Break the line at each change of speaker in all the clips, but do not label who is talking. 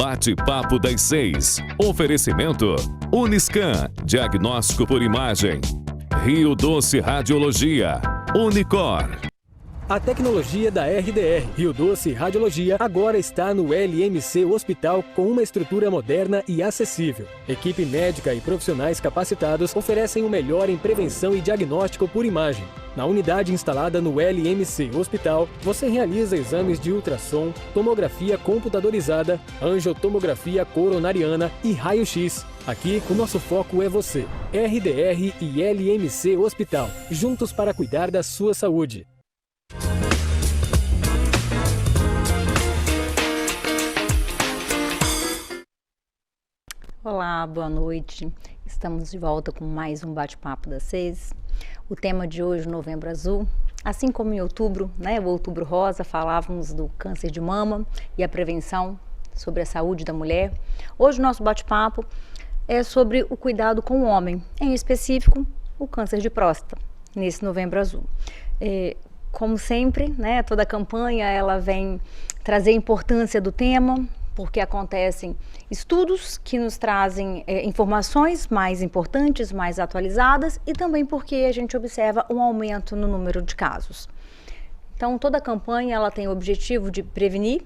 Bate-papo das 6. Oferecimento Uniscan, diagnóstico por imagem. Rio Doce Radiologia. Unicor.
A tecnologia da RDR Rio Doce Radiologia agora está no LMC Hospital com uma estrutura moderna e acessível. Equipe médica e profissionais capacitados oferecem o melhor em prevenção e diagnóstico por imagem. Na unidade instalada no LMC Hospital, você realiza exames de ultrassom, tomografia computadorizada, angiotomografia coronariana e raio-x. Aqui, o nosso foco é você. RDR e LMC Hospital, juntos para cuidar da sua saúde.
Olá, boa noite. Estamos de volta com mais um bate-papo das 6. O tema de hoje, Novembro Azul. Assim como em outubro, o Outubro Rosa, falávamos do câncer de mama e a prevenção sobre a saúde da mulher. Hoje o nosso bate-papo é sobre o cuidado com o homem, em específico o câncer de próstata, nesse Novembro Azul. Como sempre, toda a campanha ela vem trazer a importância do tema, porque acontecem estudos que nos trazem informações mais importantes, mais atualizadas e também porque a gente observa um aumento no número de casos. Então, toda a campanha ela tem o objetivo de prevenir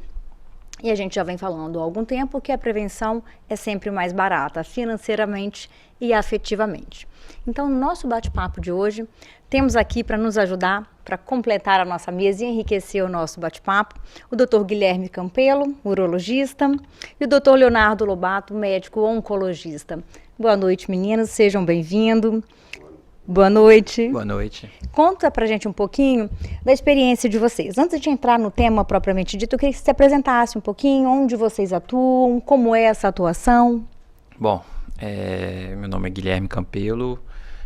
e a gente já vem falando há algum tempo que a prevenção é sempre mais barata, financeiramente e afetivamente. Então, no nosso bate-papo de hoje, temos aqui para nos ajudar, para completar a nossa mesa e enriquecer o nosso bate-papo, o Dr. Guilherme Campelo, urologista, e o Dr. Leonardo Lobato, médico oncologista. Boa noite, meninas, sejam bem-vindos. Boa noite.
Boa noite.
Conta pra gente um pouquinho da experiência de vocês. Antes de entrar no tema propriamente dito, eu queria que você se apresentasse um pouquinho, onde vocês atuam, como é essa atuação.
Bom, meu nome é Guilherme Campelo,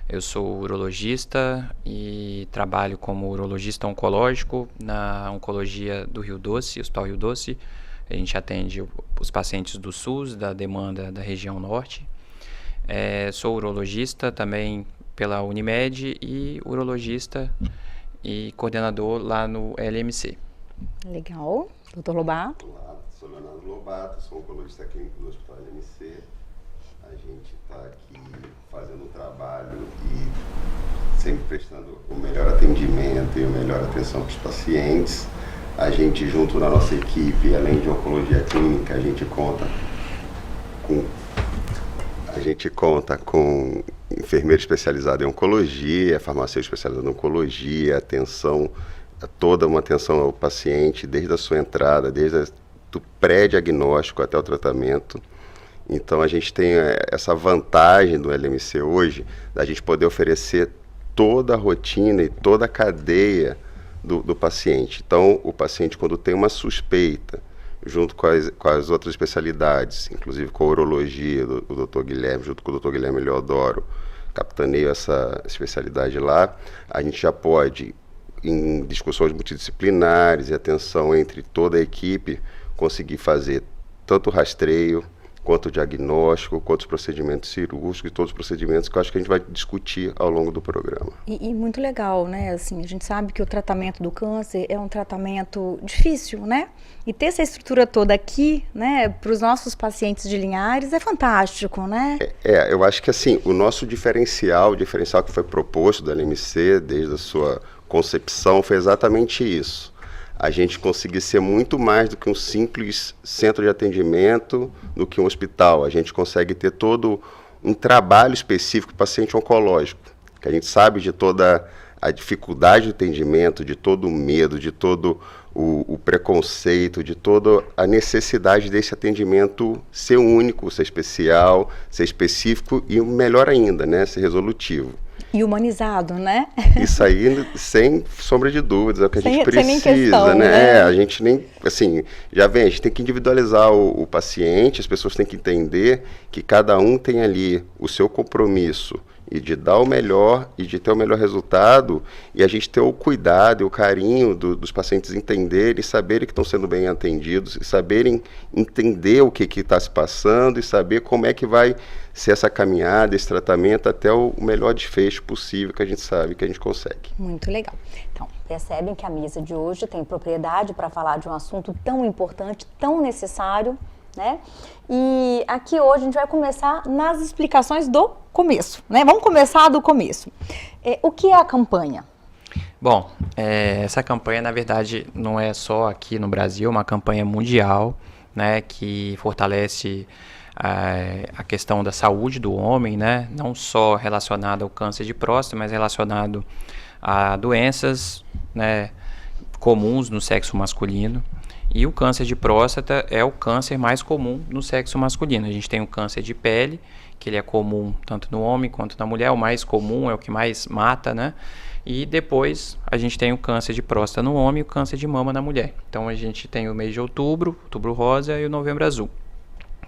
eu sou urologista e trabalho como urologista oncológico na Oncologia do Rio Doce, Hospital Rio Doce. A gente atende os pacientes do SUS, da demanda da região norte. Sou urologista também pela Unimed e urologista e coordenador lá no LMC.
Legal. Doutor Lobato?
Olá, sou Leonardo Lobato, sou oncologista clínico do Hospital LMC. A gente está aqui fazendo um trabalho e sempre prestando o melhor atendimento e a melhor atenção para os pacientes. A gente, junto na nossa equipe, além de oncologia clínica, a gente conta com enfermeiro especializado em oncologia, farmacêutico especializado em oncologia, toda uma atenção ao paciente, desde a sua entrada, do pré-diagnóstico até o tratamento. Então a gente tem essa vantagem do LMC hoje, da gente poder oferecer toda a rotina e toda a cadeia do paciente. Então o paciente, quando tem uma suspeita, junto com as outras especialidades, inclusive com a urologia do Dr. Guilherme, junto com o Dr. Guilherme Leodoro, capitaneio essa especialidade lá, a gente já pode, em discussões multidisciplinares e atenção entre toda a equipe, conseguir fazer tanto o rastreio, quanto o diagnóstico, quanto os procedimentos cirúrgicos e todos os procedimentos que eu acho que a gente vai discutir ao longo do programa.
E muito legal, Assim, a gente sabe que o tratamento do câncer é um tratamento difícil, E ter essa estrutura toda aqui, para os nossos pacientes de Linhares é fantástico,
Eu acho que assim, o nosso diferencial que foi proposto do LMC desde a sua concepção foi exatamente isso. A gente conseguir ser muito mais do que um simples centro de atendimento, do que um hospital. A gente consegue ter todo um trabalho específico para paciente oncológico, que a gente sabe de toda a dificuldade do atendimento, de todo o medo, de todo o preconceito, de toda a necessidade desse atendimento ser único, ser especial, ser específico e, melhor ainda, ser resolutivo.
E humanizado,
Isso aí, sem sombra de dúvidas, é o que a gente precisa,
sem questão,
A gente nem, assim, a gente tem que individualizar o paciente, as pessoas têm que entender que cada um tem ali o seu compromisso e de dar o melhor e de ter o melhor resultado, e a gente ter o cuidado e o carinho dos pacientes entenderem e saberem que estão sendo bem atendidos, e saberem entender o que está se passando e saber como é que vai ser essa caminhada, esse tratamento até o melhor desfecho possível que a gente sabe que a gente consegue.
Muito legal. Então, percebem que a mesa de hoje tem propriedade para falar de um assunto tão importante, tão necessário, né? E aqui hoje a gente vai começar nas explicações do começo, né? Vamos começar do começo. O que é a campanha?
Bom, essa campanha, na verdade, não é só aqui no Brasil, é uma campanha mundial, né, que fortalece a questão da saúde do homem, né, não só relacionada ao câncer de próstata, mas relacionado a doenças, né, comuns no sexo masculino. E o câncer de próstata é o câncer mais comum no sexo masculino. A gente tem o câncer de pele, que ele é comum tanto no homem quanto na mulher. O mais comum é o que mais mata, né? E depois a gente tem o câncer de próstata no homem e o câncer de mama na mulher. Então a gente tem o mês de outubro rosa e o novembro azul.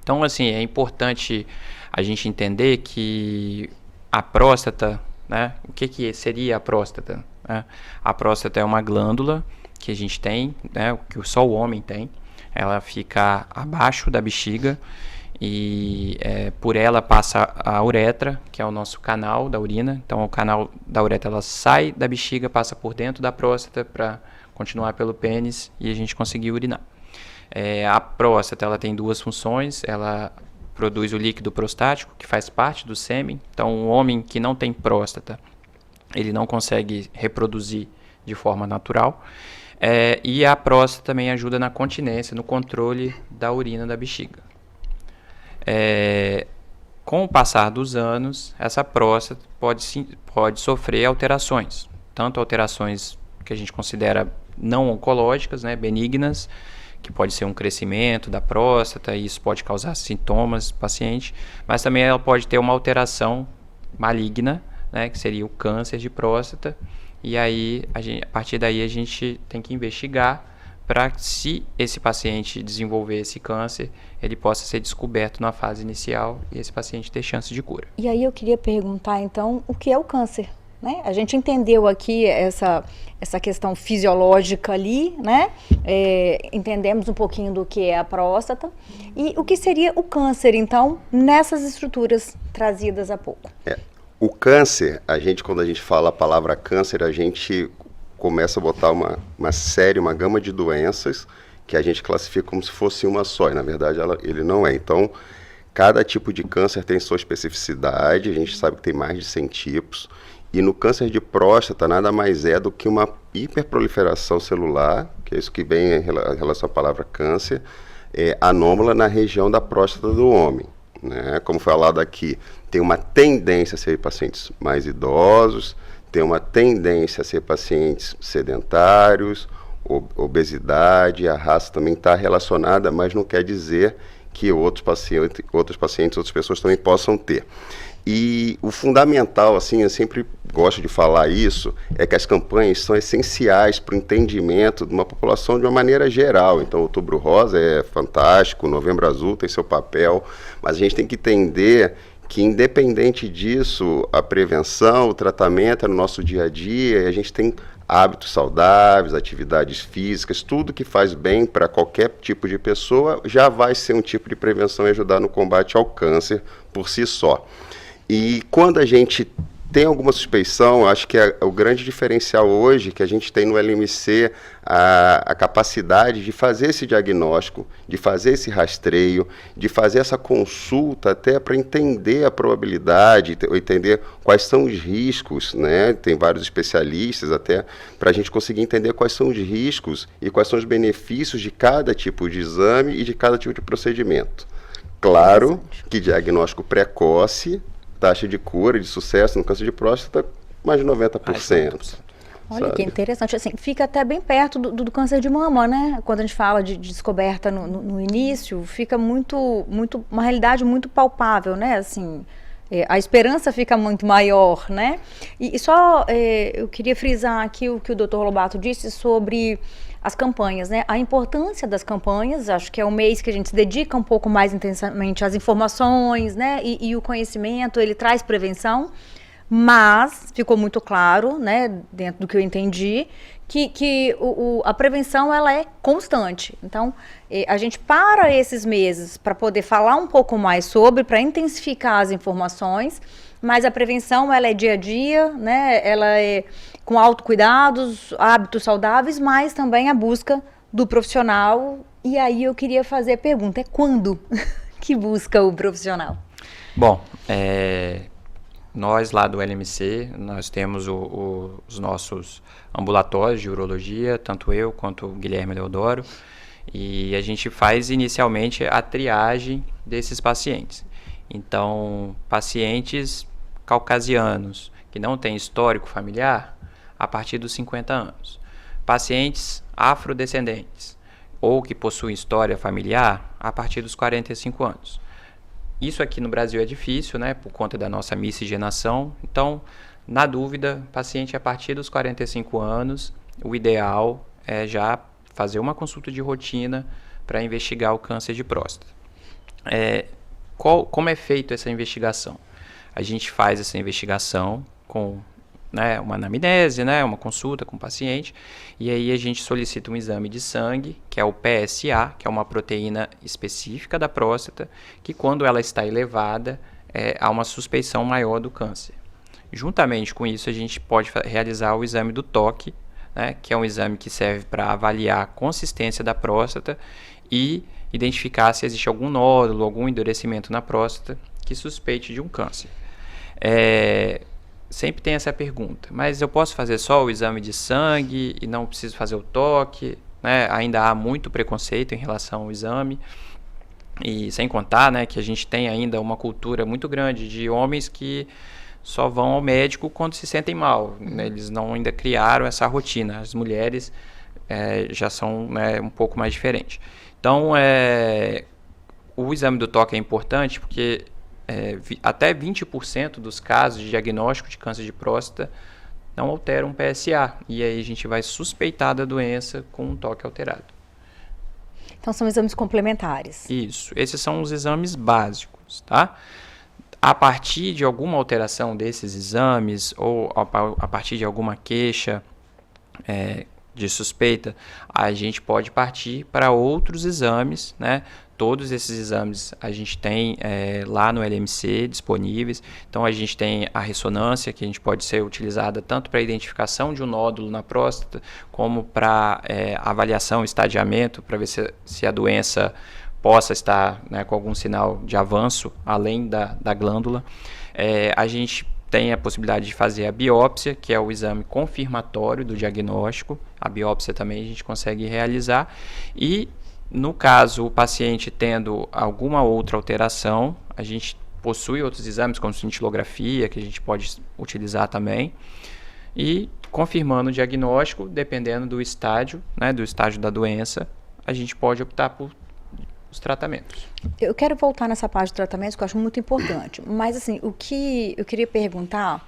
Então, assim, é importante a gente entender que a próstata, né? O que seria a próstata? Né? A próstata é uma glândula que a gente tem, né, que só o homem tem. Ela fica abaixo da bexiga e por ela passa a uretra, que é o nosso canal da urina. Então o canal da uretra ela sai da bexiga, passa por dentro da próstata para continuar pelo pênis e a gente conseguir urinar. A próstata ela tem duas funções. Ela produz o líquido prostático, que faz parte do sêmen. Então um homem que não tem próstata, ele não consegue reproduzir de forma natural. E a próstata também ajuda na continência, no controle da urina da bexiga. Com o passar dos anos, essa próstata pode sofrer alterações, tanto alterações que a gente considera não oncológicas, né, benignas, que pode ser um crescimento da próstata, e isso pode causar sintomas no paciente, mas também ela pode ter uma alteração maligna, né, que seria o câncer de próstata. E aí, a partir daí, a gente tem que investigar para, se esse paciente desenvolver esse câncer, ele possa ser descoberto na fase inicial e esse paciente ter chance de cura.
E aí eu queria perguntar, então, o que é o câncer? Né? A gente entendeu aqui essa questão fisiológica ali, né? Entendemos um pouquinho do que é a próstata. E o que seria o câncer, então, nessas estruturas trazidas há pouco?
O câncer, quando a gente fala a palavra câncer, a gente começa a botar uma gama de doenças que a gente classifica como se fosse uma só, e na verdade ele não é. Então, cada tipo de câncer tem sua especificidade, a gente sabe que tem mais de 100 tipos, e no câncer de próstata nada mais é do que uma hiperproliferação celular, que é isso que vem em relação à palavra câncer, anômala na região da próstata do homem. Né? Como falado aqui, tem uma tendência a ser pacientes mais idosos, tem uma tendência a ser pacientes sedentários, obesidade, a raça também está relacionada, mas não quer dizer que outros pacientes, outras pessoas também possam ter. E o fundamental, assim, eu sempre gosto de falar isso, é que as campanhas são essenciais para o entendimento de uma população de uma maneira geral. Então, o Outubro Rosa é fantástico, o Novembro Azul tem seu papel, mas a gente tem que entender que, independente disso, a prevenção, o tratamento é no nosso dia a dia, e a gente tem hábitos saudáveis, atividades físicas, tudo que faz bem para qualquer tipo de pessoa já vai ser um tipo de prevenção e ajudar no combate ao câncer por si só. E quando a gente tem alguma suspeição, acho que o grande diferencial hoje que a gente tem no LMC, a capacidade de fazer esse diagnóstico, de fazer esse rastreio, de fazer essa consulta até para entender a probabilidade, entender quais são os riscos, né? Tem vários especialistas até para a gente conseguir entender quais são os riscos e quais são os benefícios de cada tipo de exame e de cada tipo de procedimento. Claro que diagnóstico precoce, taxa de cura, de sucesso no câncer de próstata, mais de 90%.
Olha que interessante, assim, fica até bem perto do câncer de mama, né? Quando a gente fala de descoberta no início, fica uma realidade muito palpável, né? Assim, a esperança fica muito maior, né? E só eu queria frisar aqui o que o Dr. Lobato disse sobre as campanhas, né? A importância das campanhas, acho que é um mês que a gente se dedica um pouco mais intensamente às informações, né? E o conhecimento, ele traz prevenção, mas ficou muito claro, né, dentro do que eu entendi, que a prevenção ela é constante. Então, a gente para esses meses para poder falar um pouco mais sobre, para intensificar as informações, mas a prevenção ela é dia a dia, né? Ela é com autocuidados, hábitos saudáveis, mas também a busca do profissional E aí eu queria fazer a pergunta, é quando que busca o profissional?
Bom, nós lá do LMC, nós temos os nossos ambulatórios de urologia, tanto eu quanto o Guilherme Leodoro, e a gente faz inicialmente a triagem desses pacientes. Então, pacientes caucasianos que não têm histórico familiar, a partir dos 50 anos. Pacientes afrodescendentes ou que possuem história familiar, a partir dos 45 anos. Isso aqui no Brasil é difícil, né, por conta da nossa miscigenação. Então, na dúvida, paciente a partir dos 45 anos, o ideal é já fazer uma consulta de rotina para investigar o câncer de próstata. Como é feita essa investigação? A gente faz essa investigação com uma anamnese, uma consulta com o paciente, e aí a gente solicita um exame de sangue, que é o PSA, que é uma proteína específica da próstata, que quando ela está elevada, há uma suspeição maior do câncer. Juntamente com isso, a gente pode realizar o exame do toque, que é um exame que serve para avaliar a consistência da próstata e identificar se existe algum nódulo, algum endurecimento na próstata que suspeite de um câncer. Sempre tem essa pergunta, mas eu posso fazer só o exame de sangue e não preciso fazer o toque? Ainda há muito preconceito em relação ao exame, e sem contar que a gente tem ainda uma cultura muito grande de homens que só vão ao médico quando se sentem mal, eles não ainda criaram essa rotina. As mulheres já são um pouco mais diferentes. Então, o exame do toque é importante porque até 20% dos casos de diagnóstico de câncer de próstata não alteram o PSA, e aí a gente vai suspeitar da doença com um toque alterado.
Então são exames complementares.
Isso, esses são os exames básicos, tá? A partir de alguma alteração desses exames ou a partir de alguma queixa de suspeita, a gente pode partir para outros exames, Todos esses exames a gente tem lá no LMC disponíveis. Então a gente tem a ressonância, que a gente pode ser utilizada tanto para a identificação de um nódulo na próstata, como para avaliação e estadiamento, para ver se a doença possa estar com algum sinal de avanço além da glândula. A gente tem a possibilidade de fazer a biópsia, que é o exame confirmatório do diagnóstico. A biópsia também a gente consegue realizar. E no caso, o paciente tendo alguma outra alteração, a gente possui outros exames, como cintilografia, que a gente pode utilizar também. E confirmando o diagnóstico, dependendo do estágio da doença, a gente pode optar por os tratamentos.
Eu quero voltar nessa parte de tratamentos, que eu acho muito importante. Mas, assim, o que eu queria perguntar,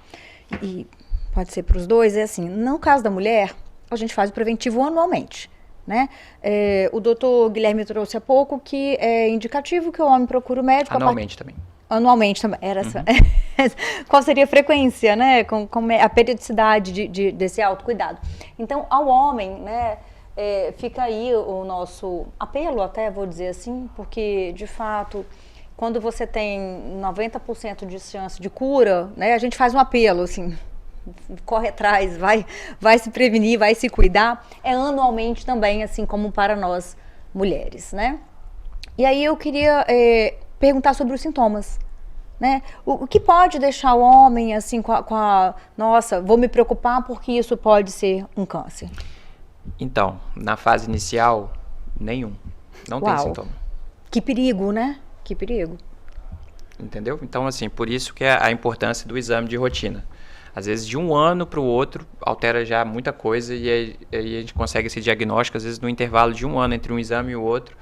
e pode ser para os dois, é assim, no caso da mulher, a gente faz o preventivo anualmente. O doutor Guilherme trouxe há pouco que é indicativo que o homem procure o médico.
Anualmente também.
Anualmente também. Qual seria a frequência, como é a periodicidade desse autocuidado? Então, ao homem, fica aí o nosso apelo, até vou dizer assim, porque, de fato, quando você tem 90% de chance de cura, a gente faz um apelo, assim, corre atrás, vai se prevenir, vai se cuidar, anualmente também, assim como para nós mulheres, E aí eu queria perguntar sobre os sintomas, O que pode deixar o homem, assim, nossa, vou me preocupar porque isso pode ser um câncer?
Então, na fase inicial, nenhum. Não tem sintoma.
Que perigo, Que perigo.
Entendeu? Então, assim, por isso que é a importância do exame de rotina. Às vezes, de um ano para o outro, altera já muita coisa e aí a gente consegue esse diagnóstico. Às vezes, no intervalo de um ano entre um exame e o outro,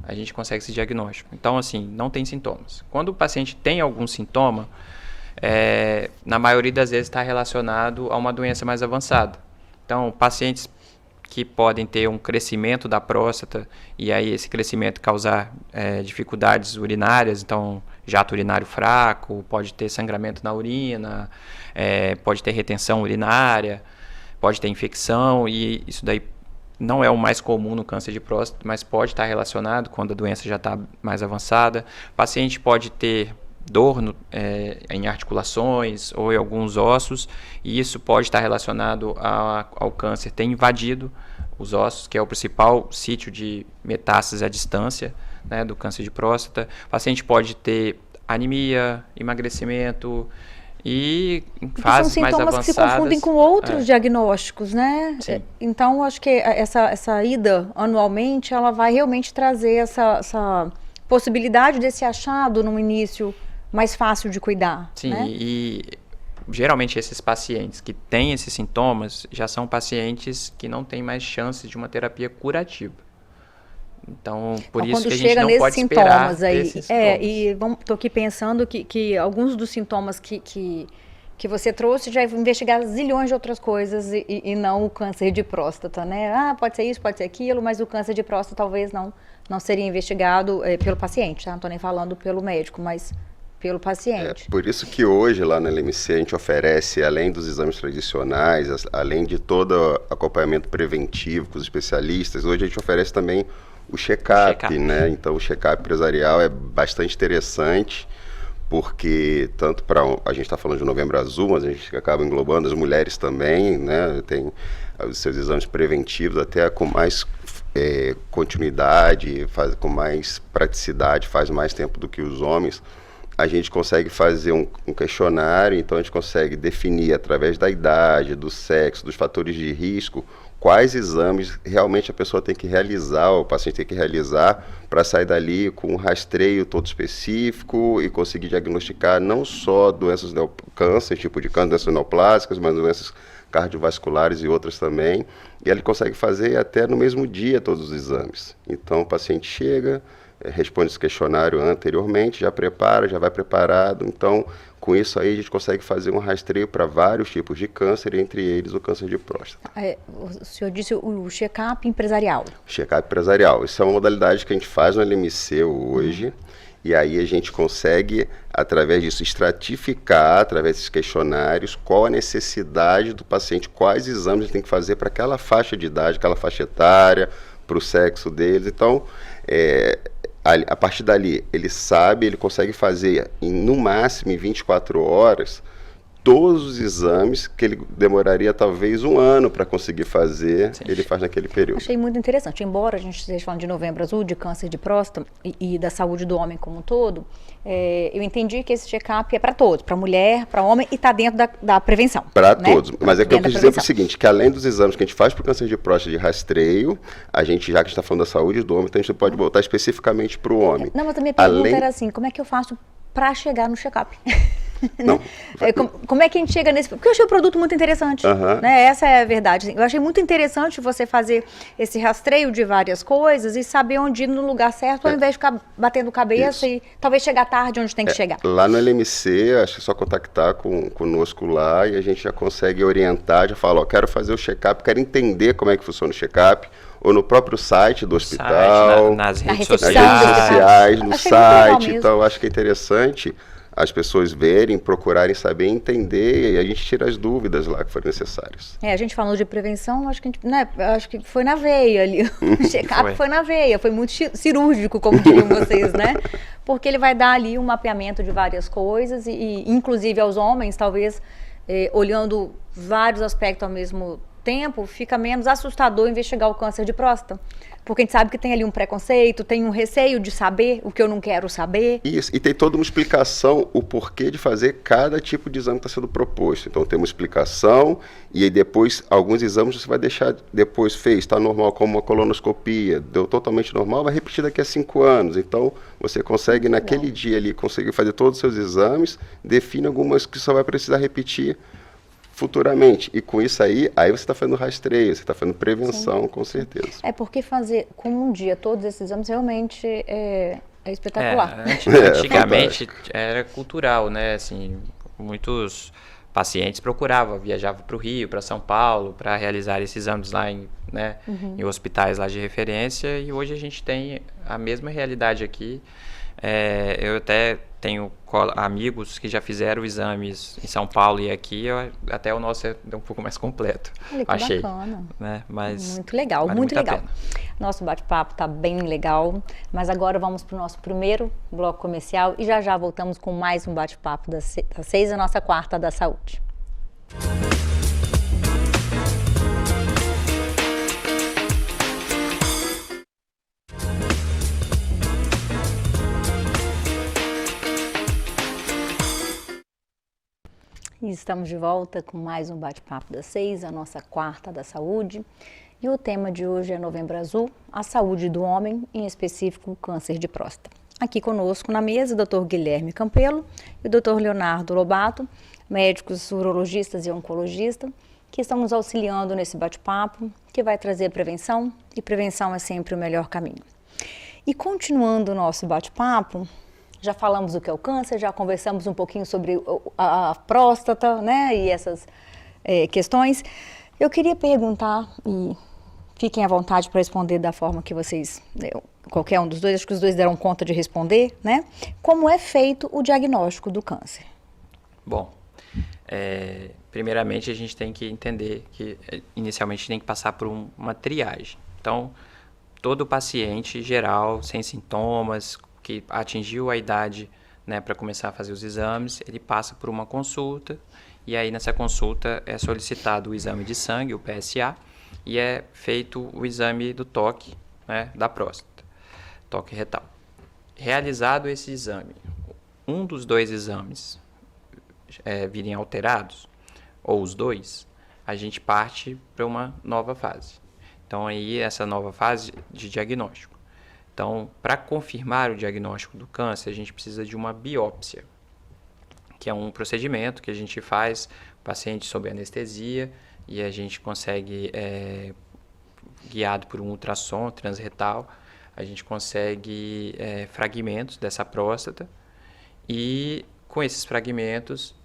a gente consegue esse diagnóstico. Então, assim, não tem sintomas. Quando o paciente tem algum sintoma, na maioria das vezes está relacionado a uma doença mais avançada. Então, pacientes que podem ter um crescimento da próstata e aí esse crescimento causar dificuldades urinárias, então jato urinário fraco, pode ter sangramento na urina, pode ter retenção urinária, pode ter infecção, e isso daí não é o mais comum no câncer de próstata, mas pode estar relacionado quando a doença já está mais avançada. O paciente pode ter dor em articulações ou em alguns ossos, e isso pode estar relacionado ao câncer ter invadido os ossos, que é o principal sítio de metástase à distância, né, do câncer de próstata. O paciente pode ter anemia, emagrecimento e em fases mais avançadas...
São sintomas que se confundem com outros diagnósticos, né?
Sim.
Então, acho que essa ida anualmente, ela vai realmente trazer essa possibilidade desse achado no início mais fácil de cuidar.
Sim,
né?
e geralmente esses pacientes que têm esses sintomas já são pacientes que não têm mais chances de uma terapia curativa. Então, por isso que a gente não pode esperar esses sintomas.
E estou aqui pensando que alguns dos sintomas que você trouxe já investigar zilhões de outras coisas e não o câncer de próstata, né? Pode ser isso, pode ser aquilo, mas o câncer de próstata talvez não seria investigado pelo paciente, tá? Não estou nem falando pelo médico, mas pelo paciente.
Por isso que hoje lá na LMC a gente oferece, além dos exames tradicionais, além de todo acompanhamento preventivo com os especialistas, hoje a gente oferece também o check-up, né? Então o check-up empresarial é bastante interessante, porque tanto para a gente está falando de Novembro Azul, mas a gente acaba englobando as mulheres também, né? Tem os seus exames preventivos até com mais continuidade, com mais praticidade, faz mais tempo do que os homens. A gente consegue fazer um questionário, então a gente consegue definir através da idade, do sexo, dos fatores de risco, quais exames realmente a pessoa tem que realizar, o paciente tem que realizar, para sair dali com um rastreio todo específico e conseguir diagnosticar não só doenças câncer, tipo de câncer, doenças neoplásicas, mas doenças cardiovasculares e outras também. E ele consegue fazer até no mesmo dia todos os exames. Então o paciente chega, responde esse questionário anteriormente, já prepara, já vai preparado. Então, com isso aí, a gente consegue fazer um rastreio para vários tipos de câncer, entre eles o câncer de próstata.
O senhor disse o check-up empresarial.
Check-up empresarial. Isso é uma modalidade que a gente faz no LMC hoje. E aí a gente consegue, através disso, estratificar, através desses questionários, qual a necessidade do paciente, quais exames ele tem que fazer para aquela faixa de idade, aquela faixa etária, para o sexo deles. Então, a partir dali, ele sabe, ele consegue fazer, no máximo, em 24 horas, todos os exames que ele demoraria talvez um ano para conseguir fazer, sim, ele faz naquele período.
Achei muito interessante. Embora a gente esteja falando de Novembro Azul, de câncer de próstata e da saúde do homem como um todo, eu entendi que esse check-up é para todos, para mulher, para homem, e está dentro da prevenção.
Para todos. Mas é que eu quis dizer o seguinte, que além dos exames que a gente faz para o câncer de próstata de rastreio, a gente, já que a gente está falando da saúde do homem, então a gente pode voltar especificamente para o homem.
Não, mas a minha pergunta era assim, como é que eu faço para chegar no check-up?
Não.
Como é que a gente chega nesse... Porque eu achei o produto muito interessante, né? Essa é a verdade. Eu achei muito interessante você fazer esse rastreio de várias coisas e saber onde ir no lugar certo, ao invés de ficar batendo cabeça e talvez chegar tarde onde tem que chegar.
Lá no LMC, acho que é só contactar conosco lá e a gente já consegue orientar, já fala, quero fazer o check-up, quero entender como é que funciona o check-up, ou no próprio site do hospital,
nas redes
sociais, no site. Então, acho que é interessante as pessoas verem, procurarem saber, entender, e a gente tira as dúvidas lá que forem necessárias.
A gente falando de prevenção, acho que foi na veia ali. O check-up foi na veia, foi muito cirúrgico, como diriam vocês, né? Porque ele vai dar ali um mapeamento de várias coisas, e inclusive aos homens, talvez, olhando vários aspectos ao mesmo tempo, fica menos assustador investigar o câncer de próstata. Porque a gente sabe que tem ali um preconceito, tem um receio de saber o que eu não quero saber.
Isso, e tem toda uma explicação, o porquê de fazer cada tipo de exame que está sendo proposto. Então tem uma explicação, e aí depois, alguns exames você vai deixar, depois está normal, como uma colonoscopia, deu totalmente normal, vai repetir daqui a 5 anos. Então você consegue naquele dia ali, conseguir fazer todos os seus exames, define algumas que só vai precisar repetir futuramente. E com isso aí você está fazendo rastreio, você está fazendo prevenção, sim, com certeza.
Porque fazer com um dia todos esses exames realmente é espetacular.
Antigamente era cultural, né? Assim, muitos pacientes viajavam para o Rio, para São Paulo, para realizar esses exames lá em hospitais lá de referência, e hoje a gente tem a mesma realidade aqui. Eu até tenho amigos que já fizeram exames em São Paulo e aqui, até o nosso é um pouco mais completo.
Olha, que
achei,
bacana.
Né? Mas
muito legal,
vale
muito legal.
pena.
Nosso bate-papo está bem legal, mas agora vamos para o nosso primeiro bloco comercial e já voltamos com mais um bate-papo das 6, a nossa quarta da saúde. E estamos de volta com mais um Bate-Papo das 6, a nossa quarta da saúde. E o tema de hoje é Novembro Azul, a saúde do homem, em específico o câncer de próstata. Aqui conosco na mesa o Dr. Guilherme Campelo e o Dr. Leonardo Lobato, médicos urologistas e oncologistas, que estão nos auxiliando nesse bate-papo, que vai trazer prevenção, e prevenção é sempre o melhor caminho. E continuando o nosso bate-papo, já falamos o que é o câncer, já conversamos um pouquinho sobre a próstata, né, e essas questões. Eu queria perguntar, e fiquem à vontade para responder da forma que vocês, qualquer um dos dois, acho que os dois deram conta de responder, né? Como é feito o diagnóstico do câncer?
Bom, primeiramente a gente tem que entender que inicialmente tem que passar por uma triagem. Então, todo paciente geral, sem sintomas, que atingiu a idade, né, para começar a fazer os exames, ele passa por uma consulta, e aí nessa consulta é solicitado o exame de sangue, o PSA, e é feito o exame do toque, né, da próstata, toque retal. Realizado esse exame, um dos dois exames virem alterados, ou os dois, a gente parte para uma nova fase. Então aí essa nova fase de diagnóstico. Então, para confirmar o diagnóstico do câncer, a gente precisa de uma biópsia, que é um procedimento que a gente faz o paciente sob anestesia e a gente consegue, guiado por um ultrassom transretal, a gente consegue fragmentos dessa próstata e com esses fragmentos,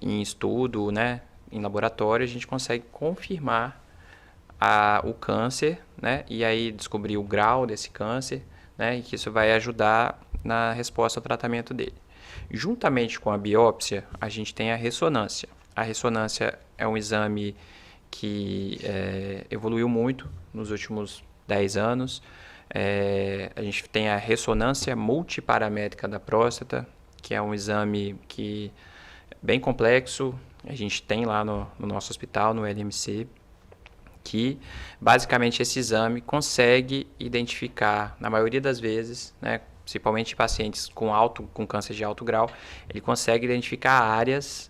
em estudo, né, em laboratório, a gente consegue confirmar o câncer, né, e aí descobrir o grau desse câncer, né, e que isso vai ajudar na resposta ao tratamento dele. Juntamente com a biópsia, a gente tem a ressonância. A ressonância é um exame que evoluiu muito nos últimos 10 anos. A gente tem a ressonância multiparamétrica da próstata, que é um exame que é bem complexo. A gente tem lá no nosso hospital, no LMC, que basicamente esse exame consegue identificar, na maioria das vezes, né, principalmente pacientes com câncer de alto grau, ele consegue identificar áreas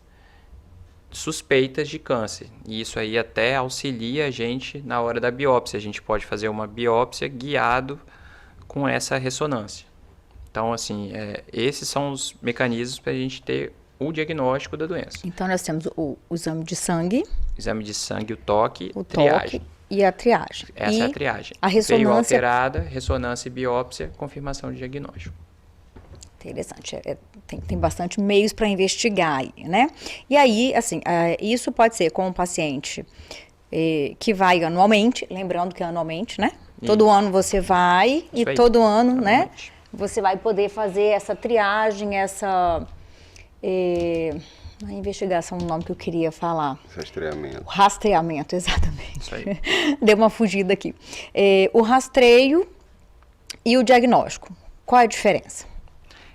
suspeitas de câncer. E isso aí até auxilia a gente na hora da biópsia. A gente pode fazer uma biópsia guiado com essa ressonância. Então, assim, esses são os mecanismos para a gente ter o diagnóstico da doença.
Então, nós temos o exame de sangue.
Exame de sangue, o toque,
triagem. E a triagem.
Essa é a triagem.
A ressonância...
Veio alterada, ressonância e biópsia, confirmação de diagnóstico.
Interessante. Tem bastante meios para investigar aí, né? E aí, assim, isso pode ser com um paciente que vai anualmente, lembrando que é anualmente, né? Isso. Todo ano você vai isso e aí. Todo ano, anualmente, né? Você vai poder fazer essa triagem, essa... a investigação, o nome que eu queria falar.
Rastreamento.
O rastreamento, exatamente.
Isso aí.
Deu uma fugida aqui. O rastreio e o diagnóstico. Qual é a diferença?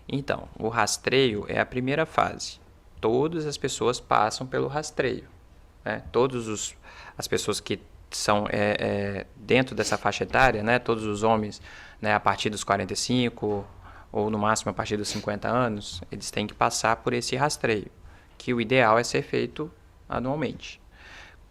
Então, o rastreio é a primeira fase. Todas as pessoas passam pelo rastreio, né? Todas as pessoas que são dentro dessa faixa etária, né? Todos os homens, né, a partir dos 45 ou no máximo a partir dos 50 anos, eles têm que passar por esse rastreio, que o ideal é ser feito anualmente.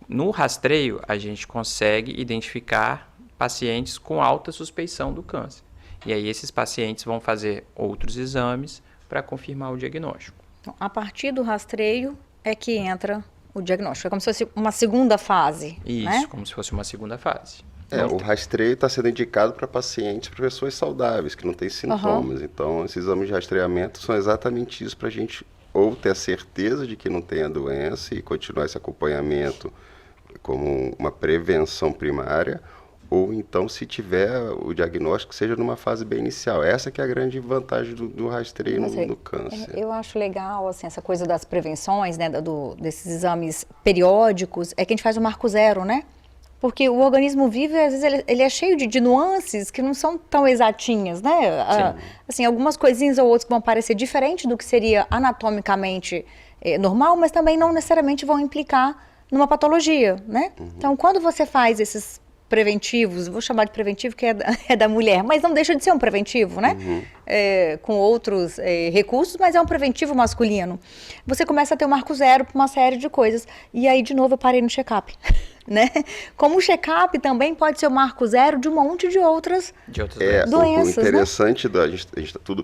No rastreio, a gente consegue identificar pacientes com alta suspeição do câncer. E aí esses pacientes vão fazer outros exames para confirmar o diagnóstico.
Então, a partir do rastreio é que entra o diagnóstico. É como se fosse uma segunda fase.
Isso,
né?
Como se fosse uma segunda fase.
O rastreio está sendo indicado para pacientes, para pessoas saudáveis, que não têm sintomas. Uhum. Então, esses exames de rastreamento são exatamente isso, para a gente ou ter a certeza de que não tem a doença e continuar esse acompanhamento como uma prevenção primária, ou então, se tiver o diagnóstico, seja numa fase bem inicial. Essa que é a grande vantagem do rastreio no câncer.
Eu acho legal, assim, essa coisa das prevenções, né, desses exames periódicos, é que a gente faz o marco zero, né? Porque o organismo vive, às vezes, ele é cheio de nuances que não são tão exatinhas, né? Assim, algumas coisinhas ou outras que vão parecer diferente do que seria anatomicamente normal, mas também não necessariamente vão implicar numa patologia, né? Uhum. Então, quando você faz esses preventivos, vou chamar de preventivo que é da mulher, mas não deixa de ser um preventivo, né? Com outros recursos, mas é um preventivo masculino. Você começa a ter o marco zero para uma série de coisas. E aí, de novo, eu parei no check-up. Né? Como o check-up também pode ser o marco zero de um monte de outras doenças.
O interessante, né?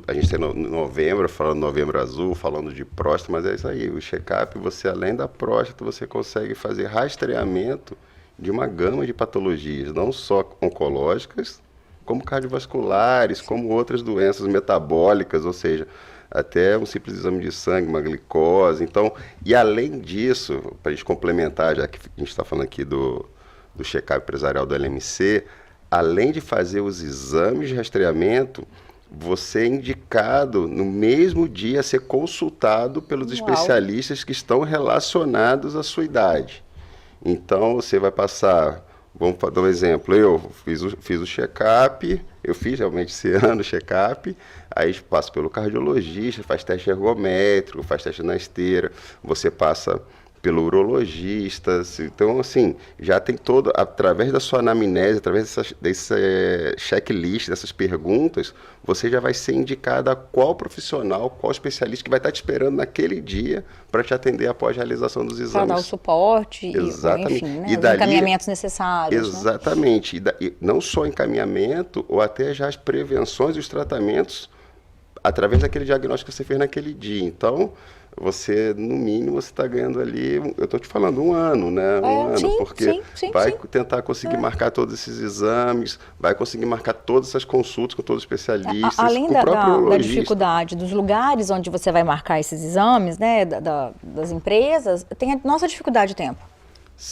A gente tem novembro, falando novembro azul, falando de próstata, mas é isso aí. O check-up, você além da próstata, você consegue fazer rastreamento de uma gama de patologias, não só oncológicas, como cardiovasculares, como outras doenças metabólicas, ou seja, até um simples exame de sangue, uma glicose. Então, e além disso, para a gente complementar, já que a gente está falando aqui do check-up empresarial do LMC, além de fazer os exames de rastreamento, você é indicado no mesmo dia a ser consultado pelos especialistas que estão relacionados à sua idade. Então, você vai passar, vamos dar um exemplo, eu fiz o check-up, eu fiz realmente esse ano o check-up, aí passa pelo cardiologista, faz teste ergométrico, faz teste na esteira, você passa pelo urologista, então assim, já tem todo, através da sua anamnese, através desse checklist, dessas perguntas, você já vai ser indicado a qual profissional, qual especialista que vai estar te esperando naquele dia para te atender após a realização dos exames.
Para dar o suporte,
exatamente.
Enfim, né?
E
Os
dali,
encaminhamentos necessários.
Exatamente, né? E não só encaminhamento, ou até já as prevenções e os tratamentos através daquele diagnóstico que você fez naquele dia. Então, você, no mínimo, você está ganhando ali, eu estou te falando, um ano, né? Porque vai tentar conseguir marcar todos esses exames, vai conseguir marcar todas essas consultas com todos os especialistas,
além
com o próprio urologista.
Da dificuldade dos lugares onde você vai marcar esses exames, né, das empresas, tem a nossa dificuldade de tempo.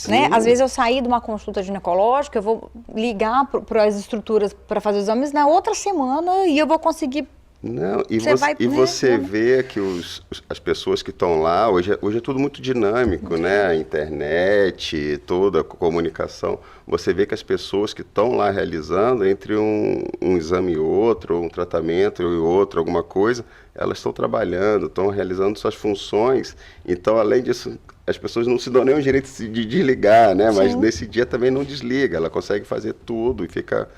Né? Às vezes eu saí de uma consulta ginecológica, eu vou ligar para as estruturas para fazer os exames na outra semana e eu vou conseguir.
Não, você vê que as pessoas que estão lá, hoje é tudo muito dinâmico, né? A internet, toda a comunicação, você vê que as pessoas que estão lá realizando, entre um exame e outro, um tratamento e outro, alguma coisa, elas estão trabalhando, estão realizando suas funções, então além disso, as pessoas não se dão nem o direito de desligar, né? Mas nesse dia também não desliga, ela consegue fazer tudo e fica...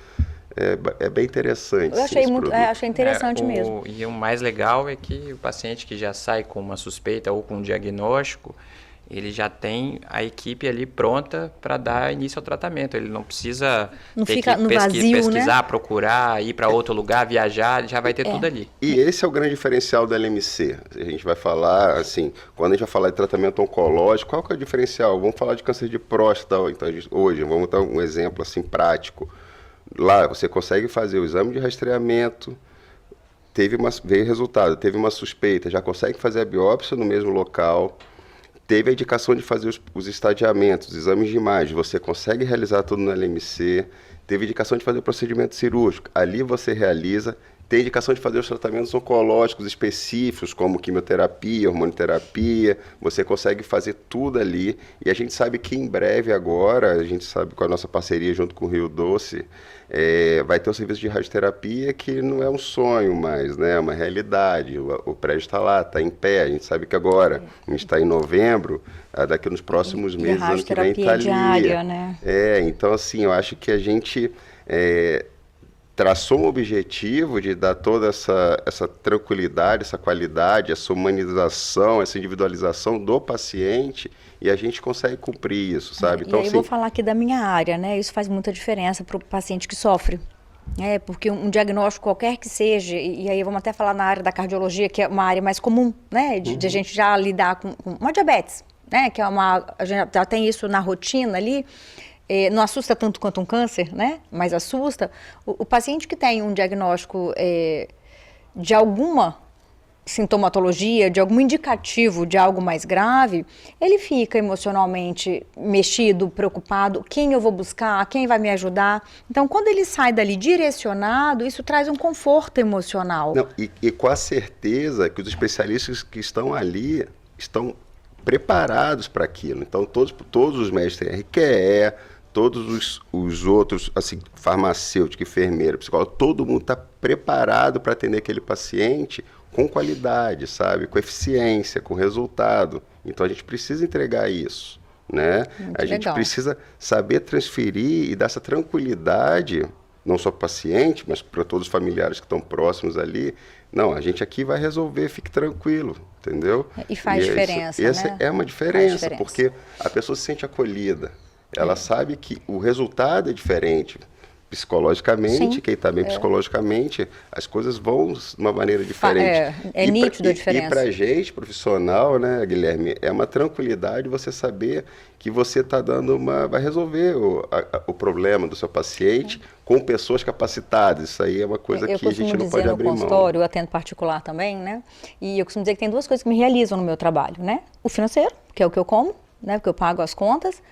É bem interessante.
Eu achei interessante mesmo.
E o mais legal é que o paciente que já sai com uma suspeita ou com um diagnóstico, ele já tem a equipe ali pronta para dar início ao tratamento. Ele não precisa pesquisar, né? Procurar, ir para outro lugar, viajar, ele já vai ter tudo ali.
E esse é o grande diferencial do LMC. A gente vai falar, assim, quando a gente vai falar de tratamento oncológico, qual que é o diferencial? Vamos falar de câncer de próstata, então, hoje, vamos dar um exemplo assim prático. Lá você consegue fazer o exame de rastreamento, veio resultado, teve uma suspeita, já consegue fazer a biópsia no mesmo local, teve a indicação de fazer os estadiamentos, os exames de imagem, você consegue realizar tudo no LMC, teve indicação de fazer o procedimento cirúrgico, ali você realiza, tem indicação de fazer os tratamentos oncológicos específicos, como quimioterapia, hormonioterapia, você consegue fazer tudo ali, e a gente sabe que em breve agora, a gente sabe com a nossa parceria junto com o Rio Doce, vai ter um serviço de radioterapia que não é um sonho mais, né? É uma realidade, o prédio está lá, está em pé, a gente sabe que agora, a gente está em novembro, daqui nos próximos meses, ano que vem está ali.
Diária, né?
Então assim, eu acho que a gente... traçou um objetivo de dar toda essa tranquilidade, essa qualidade, essa humanização, essa individualização do paciente, e a gente consegue cumprir isso, sabe?
Então, e aí eu vou falar aqui da minha área, né? Isso faz muita diferença para o paciente que sofre. Porque um diagnóstico qualquer que seja, e aí vamos até falar na área da cardiologia, que é uma área mais comum, né? De a gente já lidar com uma diabetes, né? Que a gente já tem isso na rotina ali. Não assusta tanto quanto um câncer, né? Mas assusta. O paciente que tem um diagnóstico de alguma sintomatologia, de algum indicativo de algo mais grave, ele fica emocionalmente mexido, preocupado, quem eu vou buscar, quem vai me ajudar. Então, quando ele sai dali direcionado, isso traz um conforto emocional.
Não, e com a certeza que os especialistas que estão ali estão preparados para aquilo. Então, todos os mestres RQE, todos os outros, assim, farmacêutico, enfermeiro, psicólogo, todo mundo está preparado para atender aquele paciente com qualidade, sabe? Com eficiência, com resultado. Então a gente precisa entregar isso. né?
Muito
A gente
legal.
precisa saber transferir e dar essa tranquilidade, não só para o paciente, mas para todos os familiares que estão próximos ali. Não, a gente aqui vai resolver, fique tranquilo, entendeu?
E faz diferença,
essa
né?
é uma
Faz
diferença,
diferença.
porque a pessoa se sente acolhida. Ela sabe que o resultado é diferente. Psicologicamente,
Sim.
quem está bem psicologicamente, as coisas vão de uma maneira diferente.
É nítido a diferença.
E para a gente, profissional, né, Guilherme, é uma tranquilidade você saber que você está vai resolver o problema do seu paciente com pessoas capacitadas. Isso aí é uma coisa que a gente não pode abrir mão.
Eu costumo dizer no consultório, eu atendo particular também, né? E eu costumo dizer que tem duas coisas que me realizam no meu trabalho, né? O financeiro, que é o que eu como, né? Porque eu pago as contas,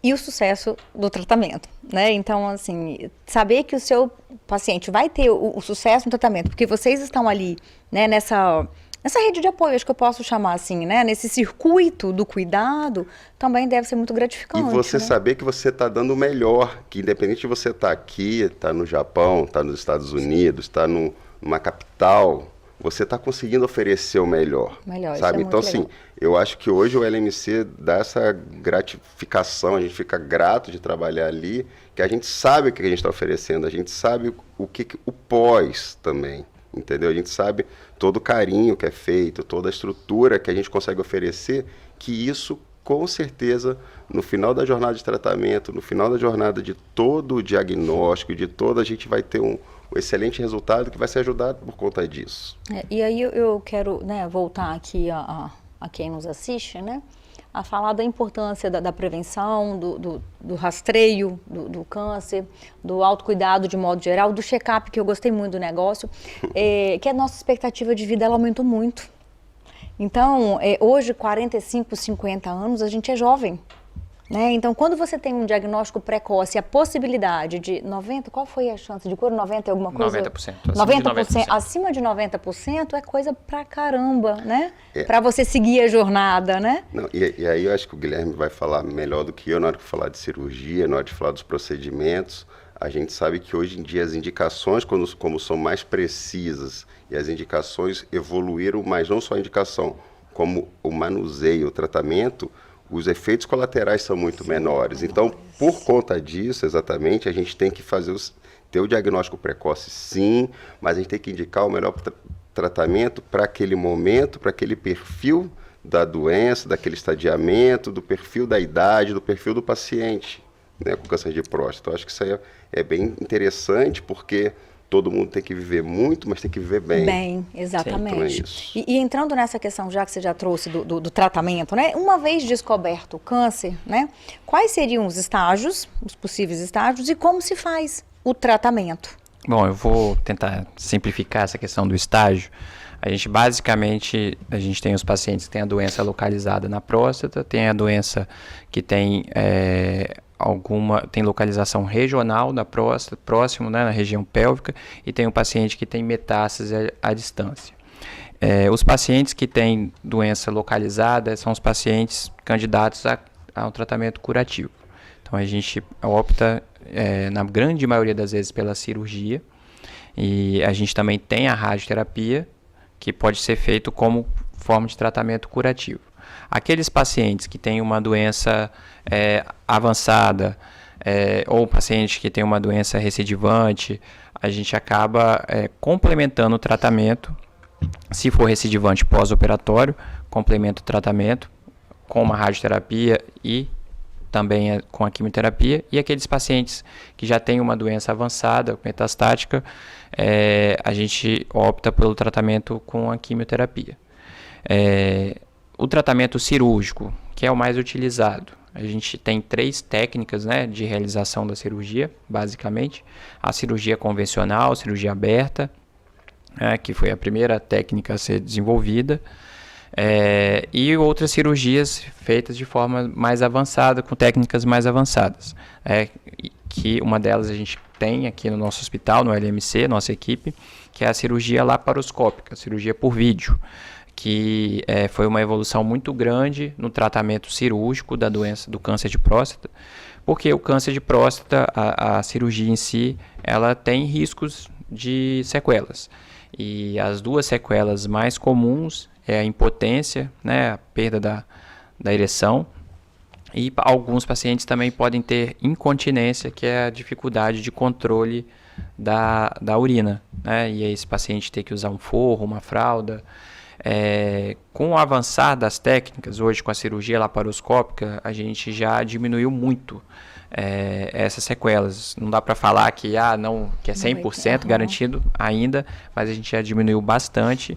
e o sucesso do tratamento, né? Então, assim, saber que o seu paciente vai ter o sucesso no tratamento, porque vocês estão ali, né, nessa rede de apoio, acho que eu posso chamar assim, né? Nesse circuito do cuidado, também deve ser muito gratificante.
E você
né?
saber que você está dando o melhor, que independente de você estar aqui, estar no Japão, estar nos Estados Unidos, estar numa capital, você está conseguindo oferecer o melhor.
Melhor,
sabe?
isso é
Então,
muito
assim,
legal.
eu acho que hoje o LMC dá essa gratificação, a gente fica grato de trabalhar ali, que a gente sabe o que a gente está oferecendo, a gente sabe o pós também, entendeu? A gente sabe todo o carinho que é feito, toda a estrutura que a gente consegue oferecer, que isso, com certeza, no final da jornada de tratamento, no final da jornada de todo o diagnóstico, a gente vai ter um excelente resultado que vai ser ajudado por conta disso.
E aí eu quero, né, voltar aqui a quem nos assiste, né, a falar da importância da prevenção, do rastreio do câncer, do autocuidado de modo geral, do check-up, que eu gostei muito do negócio, que a nossa expectativa de vida ela aumentou muito. Então, hoje, 45, 50 anos, a gente é jovem. Né? Então, quando você tem um diagnóstico precoce, a possibilidade de 90%, qual foi a chance de cura? 90% alguma coisa?
90%.
90%. Acima de 90% é coisa pra caramba, né? Pra você seguir a jornada, né?
Não, e aí eu acho que o Guilherme vai falar melhor do que eu na hora de falar de cirurgia, na hora de falar dos procedimentos. A gente sabe que hoje em dia as indicações, como são mais precisas, e as indicações evoluíram, mas não só a indicação, como o manuseio, o tratamento, os efeitos colaterais são muito menores. Então, por conta disso, exatamente, a gente tem que ter o diagnóstico precoce, sim, mas a gente tem que indicar o melhor tratamento para aquele momento, para aquele perfil da doença, daquele estadiamento, do perfil da idade, do perfil do paciente, né, com câncer de próstata. Eu acho que isso aí é bem interessante, porque todo mundo tem que viver muito, mas tem que viver bem.
Bem, exatamente.
Então é isso.
E entrando nessa questão, já que você já trouxe do tratamento, né? Uma vez descoberto o câncer, né? Quais seriam os estágios, os possíveis estágios, e como se faz o tratamento?
Bom, eu vou tentar simplificar essa questão do estágio. A gente tem os pacientes que têm a doença localizada na próstata, tem a doença que tem tem localização regional da próstata, próximo, né, na região pélvica, e tem um paciente que tem metástase à distância. Os pacientes que têm doença localizada são os pacientes candidatos a um tratamento curativo. Então a gente opta, na grande maioria das vezes, pela cirurgia, e a gente também tem a radioterapia, que pode ser feito como forma de tratamento curativo. Aqueles pacientes que têm uma doença avançada, ou paciente que tem uma doença recidivante, a gente acaba complementando o tratamento. Se for recidivante pós-operatório, complementa o tratamento com uma radioterapia e também com a quimioterapia. E aqueles pacientes que já têm uma doença avançada, metastática, a gente opta pelo tratamento com a quimioterapia. O tratamento cirúrgico, que é o mais utilizado, a gente tem 3 técnicas, né, de realização da cirurgia, basicamente. A cirurgia convencional, a cirurgia aberta, que foi a primeira técnica a ser desenvolvida, e outras cirurgias feitas de forma mais avançada, com técnicas mais avançadas. Que uma delas a gente tem aqui no nosso hospital, no LMC, nossa equipe, que é a cirurgia laparoscópica, a cirurgia por vídeo, que foi uma evolução muito grande no tratamento cirúrgico da doença do câncer de próstata, porque o câncer de próstata, a cirurgia em si, ela tem riscos de sequelas. E as 2 sequelas mais comuns é a impotência, né, a perda da ereção, E alguns pacientes também podem ter incontinência, que é a dificuldade de controle da urina, né? E aí esse paciente tem que usar um forro, uma fralda. Com o avançar das técnicas, hoje com a cirurgia laparoscópica, a gente já diminuiu muito essas sequelas. Não dá para falar que, que é 100% garantido ainda, mas a gente já diminuiu bastante.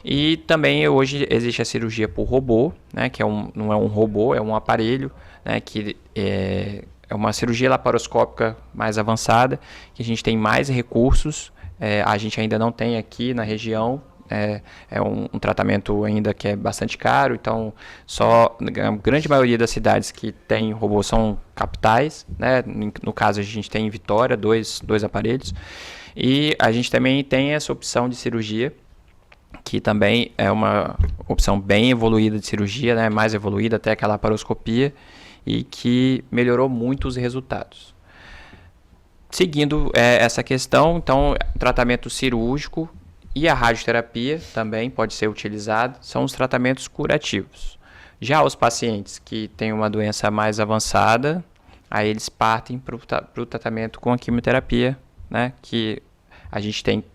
E também hoje existe a cirurgia por robô, né, que não é um robô, é um aparelho, né, que é uma cirurgia laparoscópica mais avançada, que a gente tem mais recursos, a gente ainda não tem aqui na região. É um tratamento ainda que é bastante caro, então só a grande maioria das cidades que tem robô são capitais, né? No caso a gente tem em Vitória dois aparelhos, e a gente também tem essa opção de cirurgia, que também é uma opção bem evoluída de cirurgia, né? Mais evoluída até aquela laparoscopia, e que melhorou muito os resultados. Seguindo essa questão, então, tratamento cirúrgico e a radioterapia também pode ser utilizado, são os tratamentos curativos. Já os pacientes que têm uma doença mais avançada, aí eles partem para o tratamento com a quimioterapia, né? Que a gente tem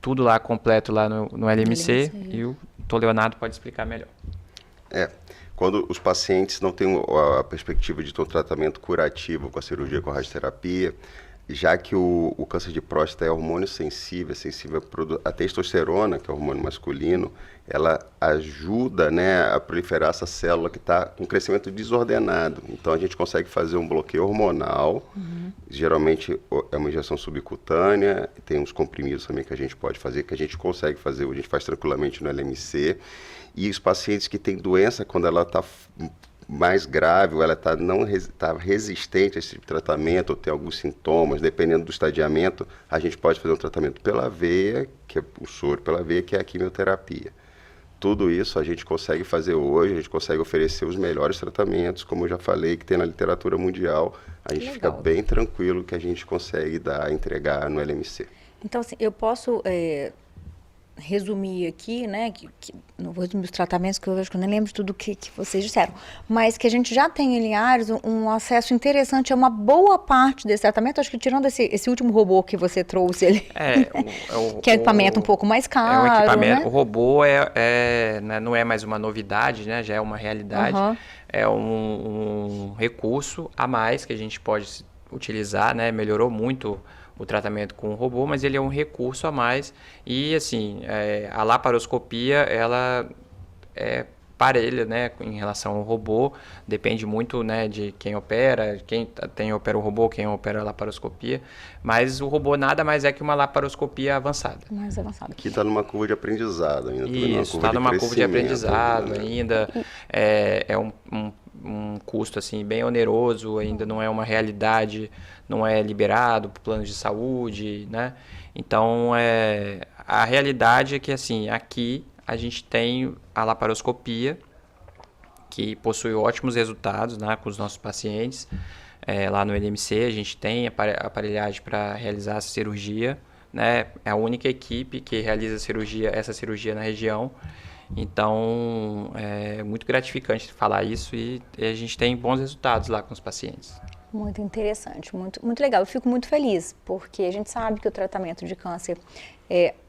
tudo lá completo lá no LMC, e o Dr. Leonardo pode explicar melhor.
Quando os pacientes não têm a perspectiva de ter um tratamento curativo com a cirurgia, com a radioterapia, já que o câncer de próstata é hormônio sensível, à testosterona, que é o hormônio masculino, ela ajuda, né, a proliferar essa célula que está com crescimento desordenado. Então a gente consegue fazer um bloqueio hormonal, geralmente é uma injeção subcutânea, tem uns comprimidos também que a gente pode fazer, que a gente consegue fazer, a gente faz tranquilamente no LMC. E os pacientes que têm doença, quando ela está mais grave, ou ela está resistente a esse tratamento, ou tem alguns sintomas, dependendo do estadiamento, a gente pode fazer um tratamento pela veia, que é o soro pela veia, que é a quimioterapia. Tudo isso a gente consegue fazer hoje, a gente consegue oferecer os melhores tratamentos, como eu já falei, que tem na literatura mundial. A gente fica bem tranquilo que a gente consegue entregar no LMC.
Então, assim, eu posso resumir aqui, né, não vou resumir os tratamentos, que eu acho que eu nem lembro de tudo que vocês disseram, mas que a gente já tem em Linhares um acesso interessante a uma boa parte desse tratamento, acho que tirando esse último robô que você trouxe ali, que é um equipamento um pouco mais caro,
equipamento,
né?
O robô né, não é mais uma novidade, né, já é uma realidade, é um recurso a mais que a gente pode utilizar, né, melhorou muito o tratamento com o robô, mas ele é um recurso a mais. E assim, a laparoscopia, ela é parelha, né, em relação ao robô, depende muito, né, de quem opera o robô, quem opera a laparoscopia, mas o robô nada mais é que uma laparoscopia avançada.
Mais avançada.
Que está numa curva de aprendizado ainda.
Isso, está numa curva de aprendizado ainda, é um custo assim bem oneroso, ainda não é uma realidade, não é liberado por planos de saúde, né? Então, a realidade é que assim, aqui a gente tem a laparoscopia, que possui ótimos resultados, né, com os nossos pacientes. Lá no LMC a gente tem aparelhagem para realizar essa cirurgia, né? É a única equipe que realiza essa cirurgia na região. Então, é muito gratificante falar isso, e a gente tem bons resultados lá com os pacientes.
Muito interessante, muito, muito legal. Eu fico muito feliz, porque a gente sabe que o tratamento de câncer,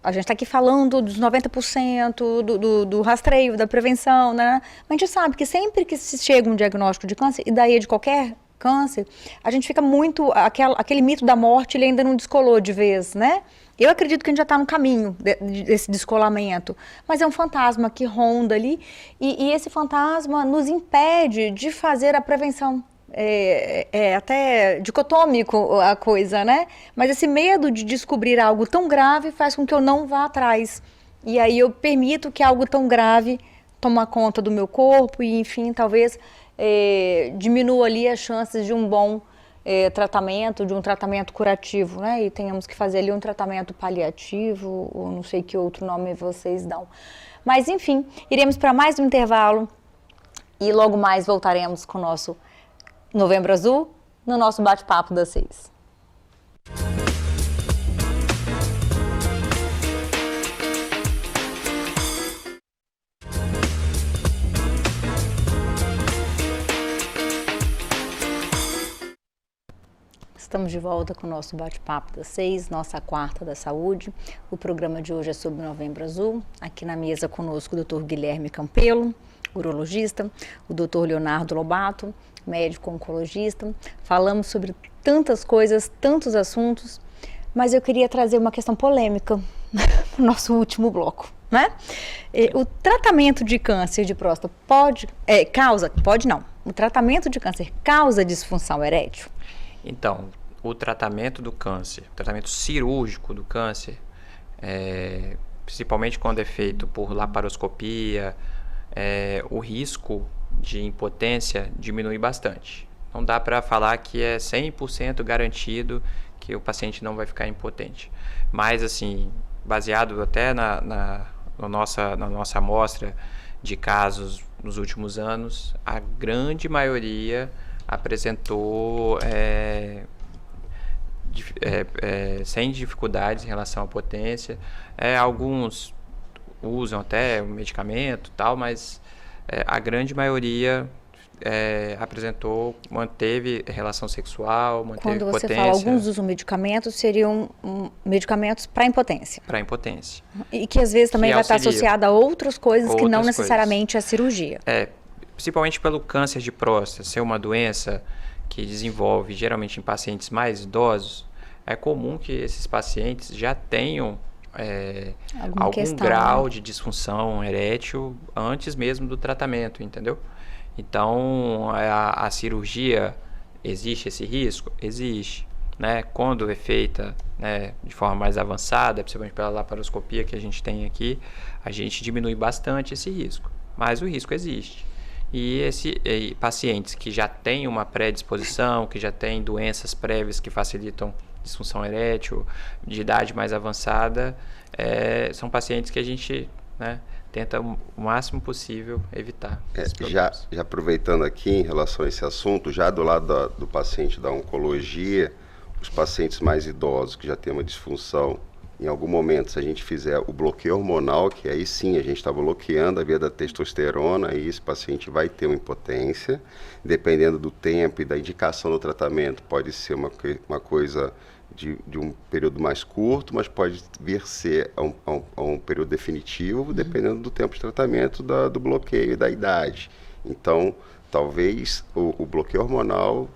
a gente está aqui falando dos 90% do rastreio, da prevenção, né? Mas a gente sabe que sempre que se chega um diagnóstico de câncer, e daí de qualquer câncer, a gente fica muito, aquele mito da morte, ele ainda não descolou de vez, né? Eu acredito que a gente já está no caminho desse descolamento, mas é um fantasma que ronda ali, e esse fantasma nos impede de fazer a prevenção. É até dicotômico a coisa, né? Mas esse medo de descobrir algo tão grave faz com que eu não vá atrás. E aí eu permito que algo tão grave tome conta do meu corpo e, enfim, talvez diminua ali as chances de um bom tratamento, de um tratamento curativo, né? E tenhamos que fazer ali um tratamento paliativo, ou não sei que outro nome vocês dão. Mas, enfim, iremos para mais um intervalo e logo mais voltaremos com o nosso Novembro Azul, no nosso bate-papo das 6. Estamos de volta com o nosso bate-papo das 6, nossa quarta da saúde. O programa de hoje é sobre Novembro Azul. Aqui na mesa conosco o Dr. Guilherme Campelo, urologista, o Dr. Leonardo Lobato, médico oncologista. Falamos sobre tantas coisas, tantos assuntos, mas eu queria trazer uma questão polêmica no nosso último bloco, né? O tratamento de câncer de próstata o tratamento de câncer causa disfunção erétil?
Então, o tratamento do câncer, o tratamento cirúrgico do câncer, principalmente quando é feito por laparoscopia, o risco de impotência diminui bastante. Não dá para falar que é 100% garantido que o paciente não vai ficar impotente. Mas, assim, baseado até na nossa amostra de casos nos últimos anos, a grande maioria apresentou sem dificuldades em relação à potência. Alguns usam até o medicamento e tal, mas a grande maioria manteve relação sexual, manteve potência. Quando você fala
alguns usam medicamentos, seriam medicamentos para impotência.
Para impotência.
E que às vezes também vai estar associada a outras coisas que não necessariamente a cirurgia.
Principalmente pelo câncer de próstata, ser uma doença que desenvolve geralmente em pacientes mais idosos, é comum que esses pacientes já tenham algum grau de disfunção erétil antes mesmo do tratamento, entendeu? Então, a cirurgia, existe esse risco? Existe, né? Quando é feita, né, de forma mais avançada, principalmente pela laparoscopia que a gente tem aqui, a gente diminui bastante esse risco, mas o risco existe. E pacientes que já têm uma predisposição, que já têm doenças prévias que facilitam disfunção erétil, de idade mais avançada, são pacientes que a gente, né, tenta o máximo possível evitar.
Já aproveitando aqui em relação a esse assunto, já do lado do paciente da oncologia, os pacientes mais idosos que já têm uma disfunção, em algum momento, se a gente fizer o bloqueio hormonal, que aí sim a gente está bloqueando a via da testosterona, e esse paciente vai ter uma impotência, dependendo do tempo e da indicação do tratamento, pode ser uma coisa de um período mais curto, mas pode vir ser a um período definitivo, dependendo do tempo de tratamento, do bloqueio e da idade. Então, talvez o bloqueio hormonal,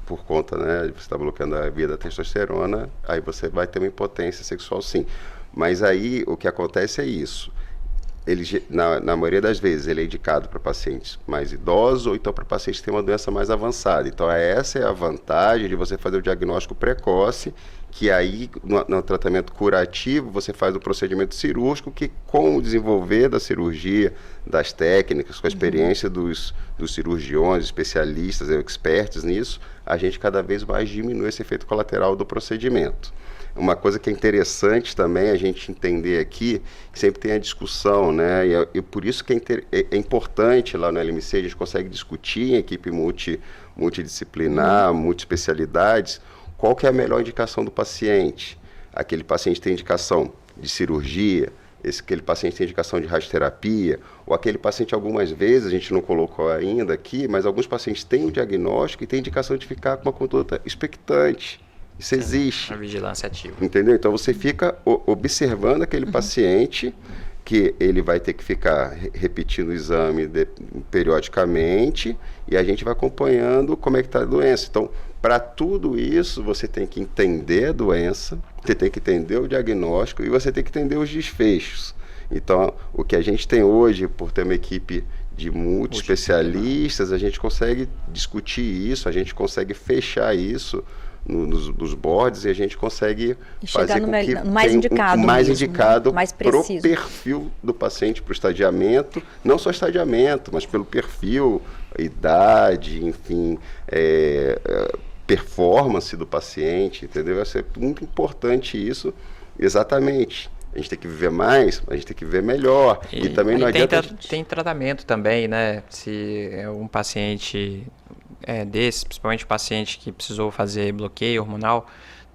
por conta, né, de você estar bloqueando a via da testosterona, aí você vai ter uma impotência sexual, sim. Mas aí o que acontece é isso. Ele, na maioria das vezes, ele é indicado para pacientes mais idosos ou então para pacientes que têm uma doença mais avançada. Então, essa é a vantagem de você fazer o diagnóstico precoce, que aí, no tratamento curativo, você faz o procedimento cirúrgico, que com o desenvolver da cirurgia, das técnicas, com a experiência dos cirurgiões, especialistas, expertos nisso, a gente cada vez mais diminui esse efeito colateral do procedimento. Uma coisa que é interessante também a gente entender aqui, que sempre tem a discussão, né? E por isso que é importante lá no LMC, a gente consegue discutir em equipe multidisciplinar, multiespecialidades, qual que é a melhor indicação do paciente. Aquele paciente tem indicação de cirurgia, aquele paciente tem indicação de radioterapia, ou aquele paciente, algumas vezes, a gente não colocou ainda aqui, mas alguns pacientes têm o diagnóstico e têm indicação de ficar com uma conduta expectante. Isso existe.
A vigilância ativa.
Entendeu? Então você fica observando aquele paciente, que ele vai ter que ficar repetindo o exame periodicamente, e a gente vai acompanhando como é que está a doença. Então, para tudo isso, você tem que entender a doença, você tem que entender o diagnóstico e você tem que entender os desfechos. Então, o que a gente tem hoje, por ter uma equipe de multi-especialistas, a gente consegue discutir isso, a gente consegue fechar isso nos boards, e a gente consegue fazer com que
mais indicado,
para o perfil do paciente, para o estadiamento, não só estadiamento, mas pelo perfil, idade, enfim, performance do paciente, entendeu? Vai ser muito importante isso, exatamente. A gente tem que viver mais, a gente tem que viver melhor. E também não adianta...
Tem tratamento também, né? Se é um paciente... principalmente paciente que precisou fazer bloqueio hormonal,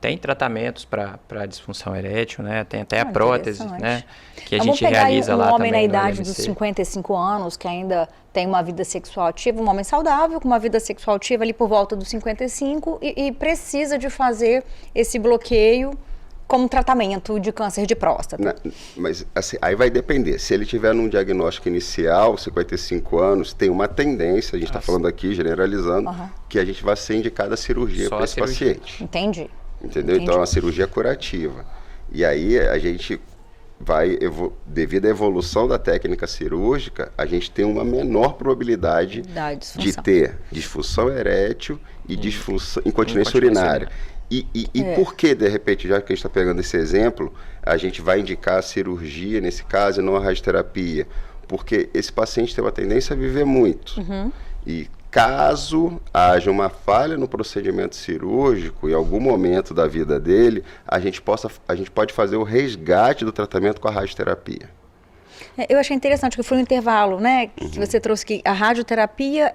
Tem tratamentos para disfunção erétil, né? Tem até a prótese, né? Que a
Vamos
gente
pegar
realiza
um
lá
homem
também
na
no
idade
LMC.
dos 55 anos, que ainda tem uma vida sexual ativa, um homem saudável, com uma vida sexual ativa ali por volta dos 55 e precisa de fazer esse bloqueio como tratamento de câncer de próstata.
Mas assim, aí vai depender. Se ele tiver num diagnóstico inicial, 55 anos, tem uma tendência, a gente está falando aqui, generalizando, que a gente vai ser indicado a cirurgia para esse paciente.
Entendi.
Entendeu? Então é uma cirurgia curativa. E aí a gente vai, devido à evolução da técnica cirúrgica, a gente tem uma menor probabilidade de ter disfunção erétil e incontinência urinária. E por que, de repente, já que a gente está pegando esse exemplo, a gente vai indicar a cirurgia nesse caso e não a radioterapia? Porque esse paciente tem uma tendência a viver muito. E caso haja uma falha no procedimento cirúrgico, em algum momento da vida dele, a gente pode fazer o resgate do tratamento com a radioterapia.
Eu achei interessante que foi um intervalo, né? Que você trouxe que a radioterapia,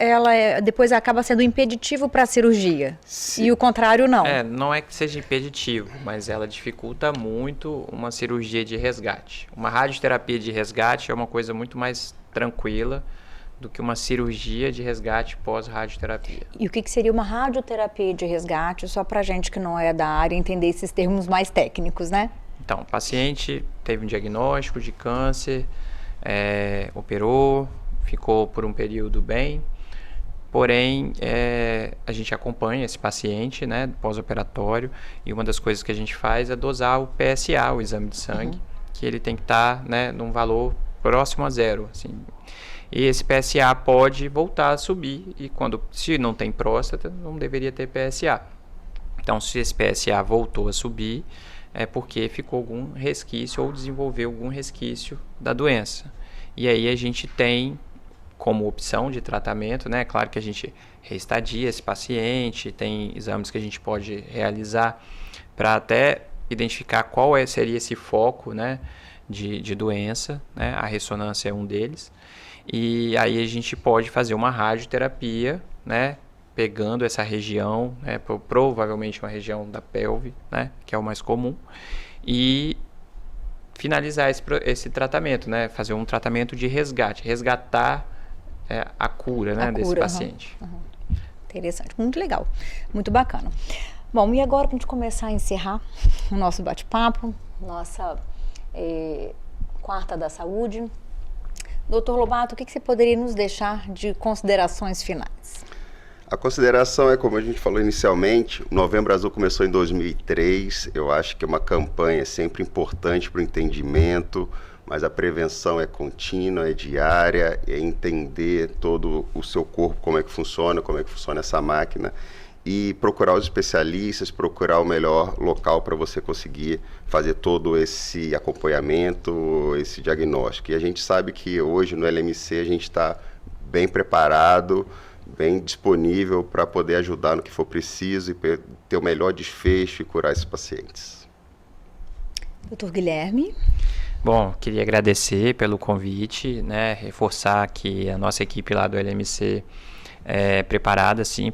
depois acaba sendo impeditivo para a cirurgia. Sim. E o contrário não.
Não é que seja impeditivo, mas ela dificulta muito uma cirurgia de resgate. Uma radioterapia de resgate é uma coisa muito mais tranquila do que uma cirurgia de resgate pós-radioterapia.
E o que seria uma radioterapia de resgate, só para gente que não é da área entender esses termos mais técnicos, né?
Então, o paciente teve um diagnóstico de câncer, operou, ficou por um período bem, porém, a gente acompanha esse paciente, né, pós-operatório, e uma das coisas que a gente faz é dosar o PSA, o exame de sangue, que ele tem que estar, né, num valor próximo a zero, assim. E esse PSA pode voltar a subir, e se não tem próstata, não deveria ter PSA. Então, se esse PSA voltou a subir, é porque ficou algum resquício ou desenvolveu algum resquício da doença. E aí a gente tem como opção de tratamento, né? Claro que a gente reestadia esse paciente, tem exames que a gente pode realizar para até identificar qual seria esse foco, né, de doença, né? A ressonância é um deles. E aí a gente pode fazer uma radioterapia, né, pegando essa região, né, provavelmente uma região da pelve, né, que é o mais comum, e finalizar esse tratamento, né, fazer um tratamento de resgate, resgatar a cura, né, desse paciente.
Interessante, muito legal, muito bacana. Bom, e agora para a gente começar a encerrar o nosso bate-papo, nossa quarta da saúde, Dr. Lobato, o que você poderia nos deixar de considerações finais?
A consideração é, como a gente falou inicialmente, o Novembro Azul começou em 2003, eu acho que é uma campanha sempre importante para o entendimento, mas a prevenção é contínua, é diária, é entender todo o seu corpo, como é que funciona essa máquina, e procurar os especialistas, procurar o melhor local para você conseguir fazer todo esse acompanhamento, esse diagnóstico. E a gente sabe que hoje no LMC a gente está bem preparado, bem disponível para poder ajudar no que for preciso e ter o melhor desfecho e curar esses pacientes.
Dr. Guilherme?
Bom, queria agradecer pelo convite, né, reforçar que a nossa equipe lá do LMC é preparada, sim,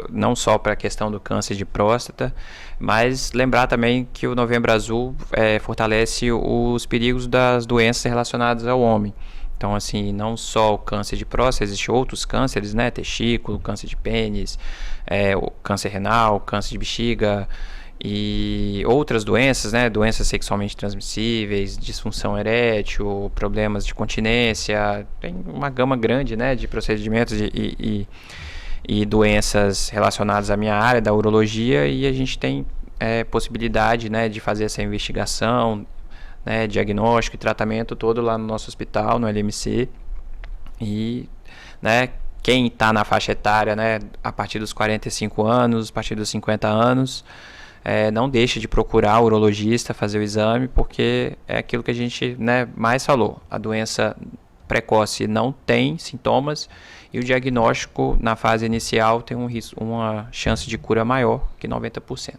não só para a questão do câncer de próstata, mas lembrar também que o Novembro Azul fortalece os perigos das doenças relacionadas ao homem. Então, assim, não só o câncer de próstata, existem outros cânceres, né? Testículo, câncer de pênis, o câncer renal, câncer de bexiga e outras doenças, né? Doenças sexualmente transmissíveis, disfunção erétil, problemas de continência, tem uma gama grande, né, de procedimentos e doenças relacionadas à minha área, da urologia, e a gente tem possibilidade, né, de fazer essa investigação, né, diagnóstico e tratamento todo lá no nosso hospital, no LMC. E, né, quem está na faixa etária, né, a partir dos 45 anos, a partir dos 50 anos, não deixe de procurar o urologista, fazer o exame, porque é aquilo que a gente, né, mais falou. A doença precoce não tem sintomas e o diagnóstico na fase inicial tem uma chance de cura maior que 90%.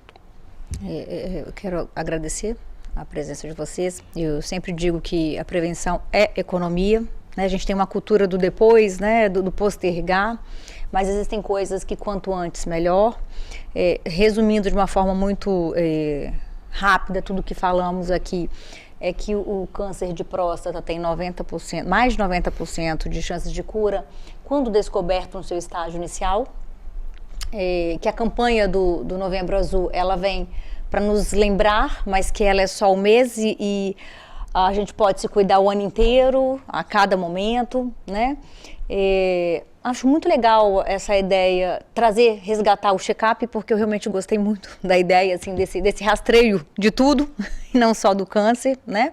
Eu quero agradecer a presença de vocês. Eu sempre digo que a prevenção é economia, né? A gente tem uma cultura do depois, né, do postergar, mas existem coisas que quanto antes melhor. Resumindo de uma forma muito rápida tudo que falamos aqui, é que o câncer de próstata tem 90%, mais de 90% de chances de cura quando descoberto no seu estágio inicial, que a campanha do Novembro Azul, ela vem para nos lembrar, mas que ela é só o mês e a gente pode se cuidar o ano inteiro, a cada momento, né? Acho muito legal essa ideia, resgatar o check-up, porque eu realmente gostei muito da ideia, assim, desse rastreio de tudo, e não só do câncer, né?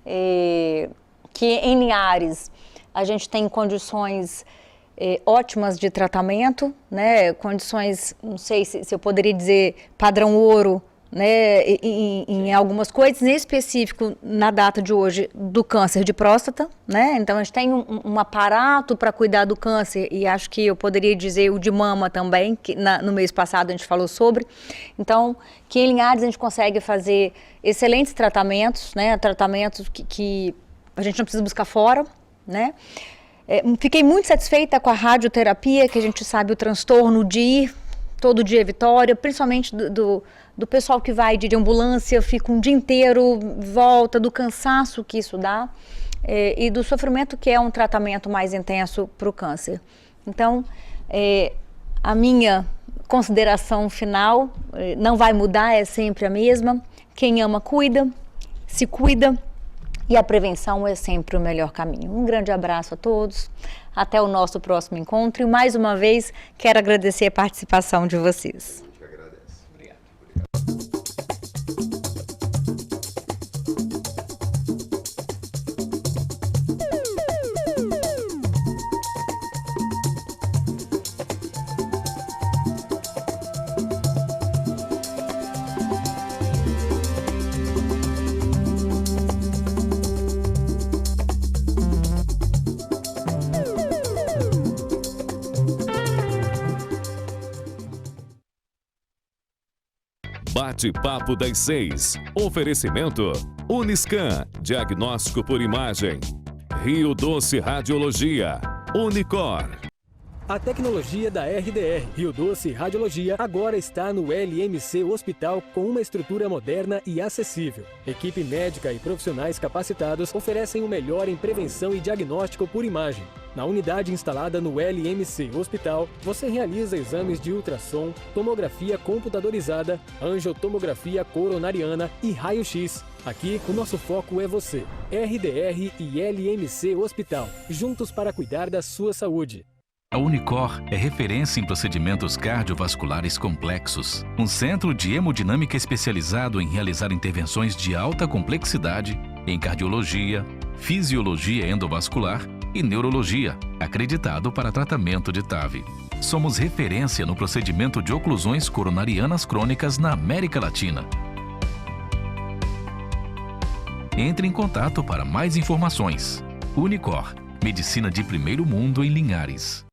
Que em Linhares a gente tem condições ótimas de tratamento, né? Condições, não sei se eu poderia dizer padrão ouro, né, em algumas coisas, em específico na data de hoje do câncer de próstata, né? Então a gente tem um aparato para cuidar do câncer, e acho que eu poderia dizer o de mama também, que no mês passado a gente falou sobre. Então, que em Linhares a gente consegue fazer excelentes tratamentos, né? Tratamentos que a gente não precisa buscar fora, né? Fiquei muito satisfeita com a radioterapia, que a gente sabe o transtorno de ir todo dia Vitória, principalmente do pessoal que vai de ambulância, fica um dia inteiro, volta, do cansaço que isso dá, e do sofrimento que é um tratamento mais intenso para o câncer. Então, a minha consideração final não vai mudar, é sempre a mesma. Quem ama, cuida, se cuida, e a prevenção é sempre o melhor caminho. Um grande abraço a todos, até o nosso próximo encontro, e mais uma vez quero agradecer a participação de vocês.
A gente agradece. Obrigado.
Bate-papo das 6. Oferecimento Uniscan, diagnóstico por imagem. Rio Doce Radiologia. Unicor.
A tecnologia da RDR, Rio Doce Radiologia, agora está no LMC Hospital com uma estrutura moderna e acessível. Equipe médica e profissionais capacitados oferecem o melhor em prevenção e diagnóstico por imagem. Na unidade instalada no LMC Hospital, você realiza exames de ultrassom, tomografia computadorizada, angiotomografia coronariana e raio-x. Aqui, o nosso foco é você. RDR e LMC Hospital, juntos para cuidar da sua saúde.
A Unicor é referência em procedimentos cardiovasculares complexos, um centro de hemodinâmica especializado em realizar intervenções de alta complexidade em cardiologia, fisiologia endovascular e neurologia, acreditado para tratamento de TAV. Somos referência no procedimento de oclusões coronarianas crônicas na América Latina. Entre em contato para mais informações. Unicor, medicina de primeiro mundo em Linhares.